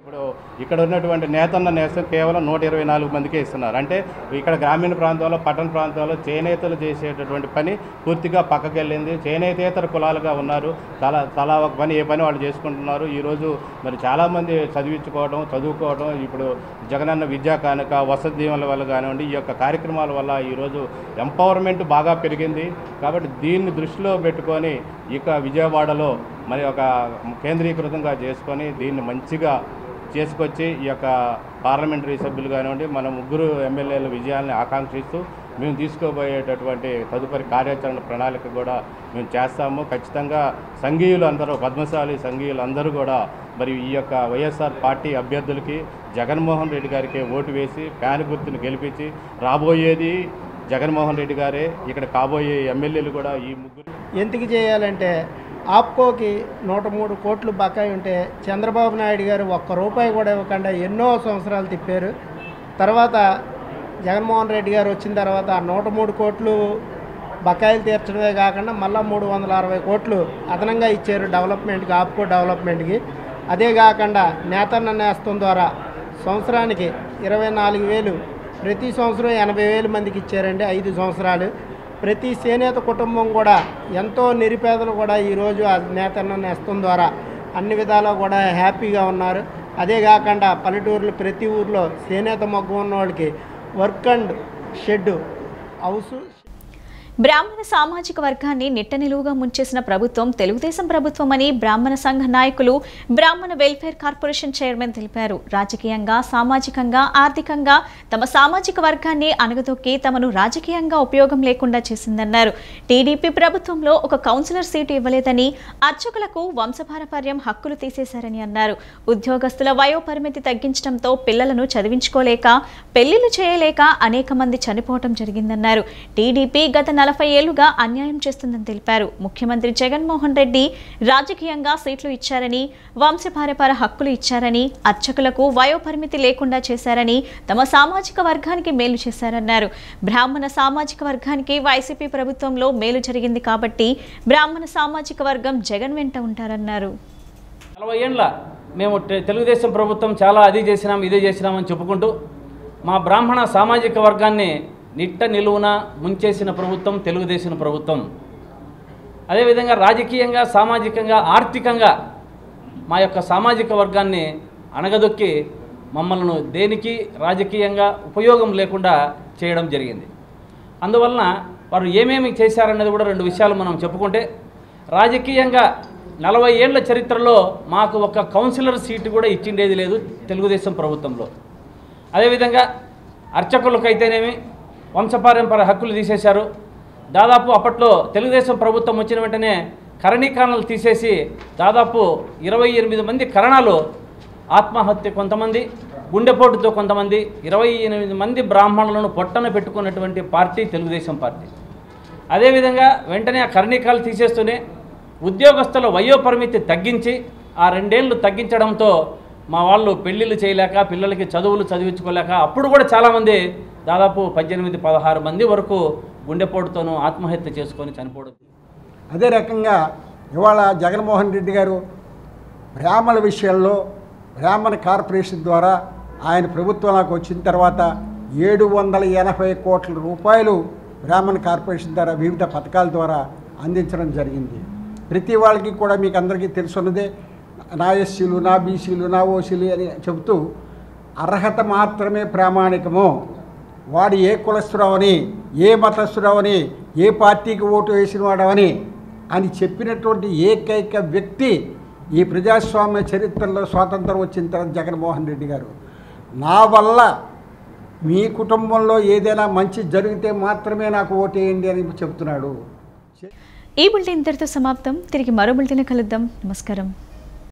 ఇప్పుడు ఇక్కడ ఉన్నటువంటి నేతన్న నేస్తం కేవలం 124 మందికే ఇస్తున్నారు. అంటే ఇక్కడ గ్రామీణ ప్రాంతాల్లో, పట్టణ ప్రాంతాల్లో చేనేతలు చేసేటటువంటి పని పూర్తిగా పక్కకి వెళ్ళింది. చేనేతేతర కులాలుగా ఉన్నారు. తలా ఒక పని, ఏ పని వాళ్ళు చేసుకుంటున్నారు. ఈరోజు మరి చాలామంది చదువుకోవడం ఇప్పుడు జగనన్న విద్యా కానుక, వసతి దీవెనల వల్ల కానివ్వండి, ఈ యొక్క కార్యక్రమాల వల్ల ఈరోజు ఎంపవర్మెంట్ బాగా పెరిగింది. కాబట్టి దీన్ని దృష్టిలో పెట్టుకొని ఇక విజయవాడలో మరి ఒక కేంద్రీకృతంగా చేసుకొని దీన్ని మంచిగా చేసుకొచ్చి ఈ యొక్క పార్లమెంటరీ సభ్యులు కానివ్వండి, మన 3 ఎమ్మెల్యేల విజయాన్ని ఆకాంక్షిస్తూ మేము తీసుకోబోయేటటువంటి తదుపరి కార్యాచరణ ప్రణాళిక కూడా మేము చేస్తాము. ఖచ్చితంగా సంఘీయులు అందరూ, పద్మశాలి సంఘీయులు అందరూ కూడా మరి ఈ యొక్క వైఎస్ఆర్ పార్టీ అభ్యర్థులకి జగన్మోహన్ రెడ్డి గారికి ఓటు వేసి ఫ్యాన్ గుర్తుని గెలిపించి, రాబోయేది జగన్మోహన్ రెడ్డి గారే, ఇక్కడ కాబోయే ఎమ్మెల్యేలు కూడా ఈ 3 ఎందుకు చేయాలంటే ఆప్కోకి 103 కోట్లు బకాయి ఉంటే చంద్రబాబు నాయుడు గారు ₹1 కూడా ఇవ్వకుండా ఎన్నో సంవత్సరాలు తిప్పారు. తర్వాత జగన్మోహన్ రెడ్డి గారు వచ్చిన తర్వాత 103 కోట్లు బకాయిలు తీర్చడమే కాకుండా మళ్ళీ 360 కోట్లు అదనంగా ఇచ్చారు డెవలప్మెంట్కి, ఆప్కో డెవలప్మెంట్కి. అదే కాకుండా నేతన్న నేస్తం ద్వారా సంవత్సరానికి 24,000, ప్రతి సంవత్సరం 80,000 మందికి ఇచ్చారండి 5 సంవత్సరాలు. ప్రతి చేనేత కుటుంబం కూడా, ఎంతో నిరుపేదలు కూడా ఈరోజు ఆ నేతన్న నేస్తం ద్వారా అన్ని విధాలా కూడా హ్యాపీగా ఉన్నారు. అదే కాకుండా పల్లెటూరులో ప్రతి ఊర్లో చేనేత మగ్గు ఉన్న వాళ్ళకి వర్క్ అండ్ షెడ్ హౌస్. బ్రాహ్మణ సామాజిక వర్గాన్ని నిట్టనిలువుగా ముంచేసిన ప్రభుత్వం తెలుగుదేశం ప్రభుత్వమని బ్రాహ్మణ సంఘ నాయకులు, బ్రాహ్మణ వెల్ఫేర్ కార్పొరేషన్ చైర్మన్ తెలిపారు. రాజకీయంగా, సామాజికంగా, ఆర్థికంగా తమ సామాజిక వర్గాన్ని అణగదొక్కి తమను రాజకీయంగా ఉపయోగం లేకుండా చేసిందన్నారు. టీడీపీ ప్రభుత్వంలో ఒక కౌన్సిలర్ సీటు ఇవ్వలేదని, అర్చకులకు వంశపారపర్యం హక్కులు తీసేశారని అన్నారు. ఉద్యోగస్తుల వయోపరిమితి తగ్గించడంతో పిల్లలను చదివించుకోలేక, పెళ్లిళ్లు చేయలేక అనేక మంది చనిపోవడం జరిగిందన్నారు. టీడీపీ గత 40 ఏళ్లుగా అన్యాయం చేస్తుందని తెలిపారు. ముఖ్యమంత్రి జగన్మోహన్ రెడ్డి రాజకీయంగా సీట్లు ఇచ్చారని, వంశపారపర హక్కులు ఇచ్చారని, అర్చకులకు వయోపరిమితి లేకుండా చేశారని, తమ సామాజిక వర్గానికి మేలు చేశారన్నారు. బ్రాహ్మణ సామాజిక వర్గానికి వైసీపీ ప్రభుత్వంలో మేలు జరిగింది కాబట్టి బ్రాహ్మణ సామాజిక వర్గం జగన్ వెంట ఉంటారన్నారు. 40 ఏళ్ళ మేము తెలుగుదేశం ప్రభుత్వం చాలా అది చేసినాం, ఇదే చేసినామని చెప్పుకుంటూ మా బ్రాహ్మణ సామాజిక వర్గాన్ని నిట్ట నిలువున ముంచేసిన ప్రభుత్వం తెలుగుదేశం ప్రభుత్వం. అదేవిధంగా రాజకీయంగా, సామాజికంగా, ఆర్థికంగా మా యొక్క సామాజిక వర్గాన్ని అణగదొక్కి మమ్మల్ని దేనికి రాజకీయంగా ఉపయోగం లేకుండా చేయడం జరిగింది. అందువలన వారు ఏమేమి చేశారనేది కూడా 2 విషయాలు మనం చెప్పుకుంటే, రాజకీయంగా 40 ఏళ్ల చరిత్రలో మాకు ఒక కౌన్సిలర్ సీటు కూడా ఇచ్చిండేది లేదు తెలుగుదేశం ప్రభుత్వంలో. అదేవిధంగా అర్చకులకైతేనేమి వంశపారంపర హక్కులు తీసేశారు. దాదాపు అప్పట్లో తెలుగుదేశం ప్రభుత్వం వచ్చిన వెంటనే కరణీకరణలు తీసేసి దాదాపు 28 మంది కరణాలు ఆత్మహత్య, కొంతమంది గుండెపోటుతో, కొంతమంది 28 మంది బ్రాహ్మణులను పొట్టన పెట్టుకున్నటువంటి పార్టీ తెలుగుదేశం పార్టీ. అదేవిధంగా వెంటనే ఆ కరణీకాలు తీసేస్తూనే ఉద్యోగస్తుల వయోపరిమితి తగ్గించి ఆ 2 ఏళ్ళు తగ్గించడంతో మా వాళ్ళు పెళ్ళిళ్ళు చేయలేక, పిల్లలకి చదువులు చదివించుకోలేక అప్పుడు కూడా చాలామంది దాదాపు 18-16 మంది వరకు గుండెపోటుతోనూ ఆత్మహత్య చేసుకొని చనిపోవడం. అదే రకంగా ఇవాళ జగన్మోహన్ రెడ్డి గారు బ్రాహ్మణ విషయాల్లో బ్రాహ్మణ కార్పొరేషన్ ద్వారా ఆయన ప్రభుత్వంలోకి వచ్చిన తర్వాత 780 కోట్ల రూపాయలు బ్రాహ్మణ కార్పొరేషన్ ద్వారా వివిధ పథకాల ద్వారా అందించడం జరిగింది. ప్రతి వాళ్ళకి కూడా మీకు అందరికీ తెలుసున్నదే, నా ఎస్సీలు, నా బీసీలు, నా ఓసీలు అని చెబుతూ అర్హత మాత్రమే ప్రామాణికము, వాడు ఏ కులస్తురావని, ఏ మతస్థురావని, ఏ పార్టీకి ఓటు వేసిన వాడవని అని చెప్పినటువంటి ఏకైక వ్యక్తి ఈ ప్రజాస్వామ్య చరిత్రలో స్వాతంత్రం వచ్చిన తర్వాత జగన్మోహన్ రెడ్డి గారు. నా వల్ల మీ కుటుంబంలో ఏదైనా మంచి జరిగితే మాత్రమే నాకు ఓటేయండి అని చెప్తున్నాడు. ఈ బులెటిన్ ఇంతటితో సమాప్తం. తిరిగి మరో బులెటిన్ కలుద్దాం. నమస్కారం.